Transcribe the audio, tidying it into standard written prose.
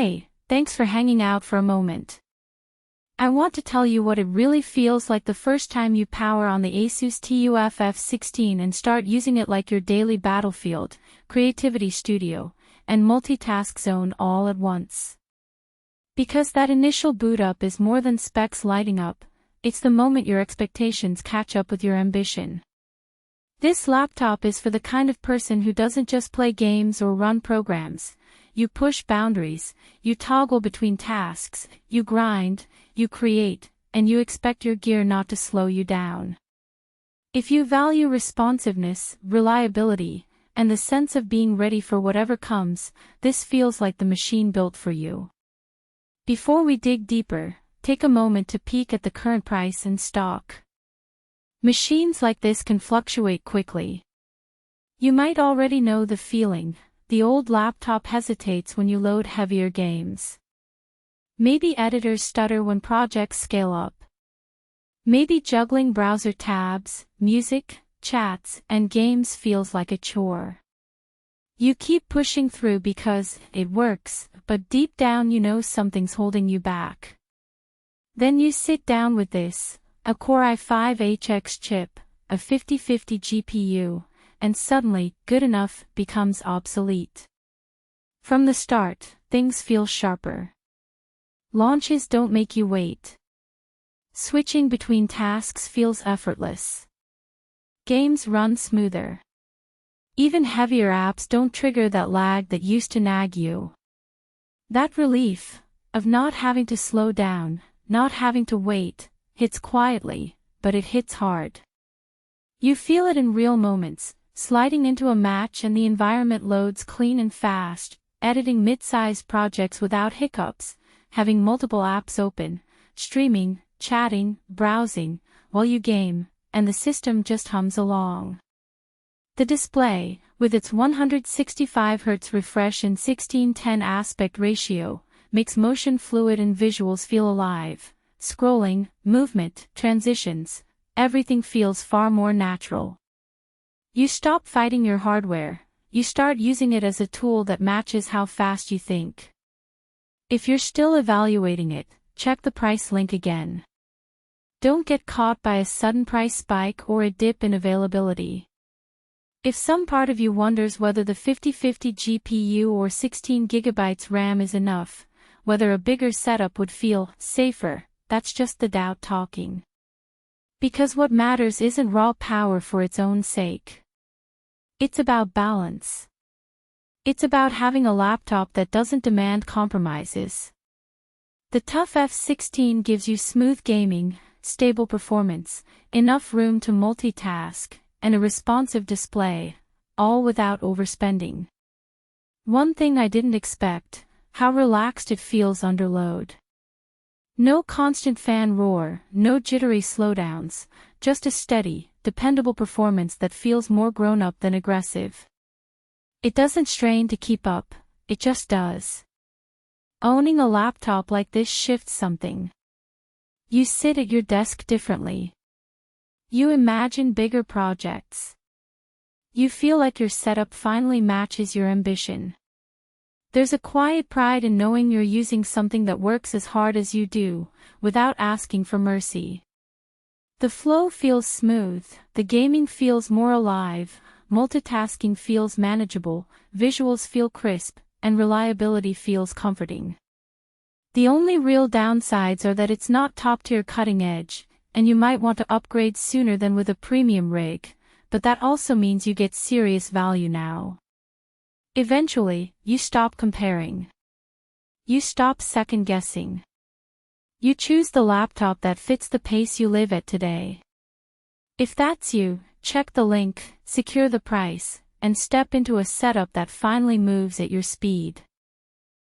Hey, thanks for hanging out for a moment. I want to tell you what it really feels like the first time you power on the ASUS TUF F16 and start using it like your daily battlefield, creativity studio, and multitask zone all at once. Because that initial boot up is more than specs lighting up, it's the moment your expectations catch up with your ambition. This laptop is for the kind of person who doesn't just play games or run programs. You push boundaries, you toggle between tasks, you grind, you create, and you expect your gear not to slow you down. If you value responsiveness, reliability, and the sense of being ready for whatever comes, this feels like the machine built for you. Before we dig deeper, take a moment to peek at the current price and stock. Machines like this can fluctuate quickly. You might already know the feeling. The old laptop hesitates when you load heavier games. Maybe editors stutter when projects scale up. Maybe juggling browser tabs, music, chats, and games feels like a chore. You keep pushing through because it works, but deep down you know something's holding you back. Then you sit down with this, a Core i5 HX chip, a 5050 GPU, and suddenly, good enough becomes obsolete. From the start, things feel sharper. Launches don't make you wait. Switching between tasks feels effortless. Games run smoother. Even heavier apps don't trigger that lag that used to nag you. That relief, of not having to slow down, not having to wait, hits quietly, but it hits hard. You feel it in real moments. Sliding into a match and the environment loads clean and fast, editing mid-sized projects without hiccups, having multiple apps open, streaming, chatting, browsing, while you game, and the system just hums along. The display, with its 165Hz refresh and 16:10 aspect ratio, makes motion fluid and visuals feel alive. Scrolling, movement, transitions, everything feels far more natural. You stop fighting your hardware, you start using it as a tool that matches how fast you think. If you're still evaluating it, check the price link again. Don't get caught by a sudden price spike or a dip in availability. If some part of you wonders whether the 5050 GPU or 16GB RAM is enough, whether a bigger setup would feel safer, that's just the doubt talking. Because what matters isn't raw power for its own sake. It's about balance. It's about having a laptop that doesn't demand compromises. The TUF F16 gives you smooth gaming, stable performance, enough room to multitask, and a responsive display, all without overspending. One thing I didn't expect, how relaxed it feels under load. No constant fan roar, no jittery slowdowns, just a steady, dependable performance that feels more grown-up than aggressive. It doesn't strain to keep up, it just does. Owning a laptop like this shifts something. You sit at your desk differently. You imagine bigger projects. You feel like your setup finally matches your ambition. There's a quiet pride in knowing you're using something that works as hard as you do, without asking for mercy. The flow feels smooth, the gaming feels more alive, multitasking feels manageable, visuals feel crisp, and reliability feels comforting. The only real downsides are that it's not top-tier cutting edge, and you might want to upgrade sooner than with a premium rig, but that also means you get serious value now. Eventually, you stop comparing. You stop second-guessing. You choose the laptop that fits the pace you live at today. If that's you, check the link, secure the price, and step into a setup that finally moves at your speed.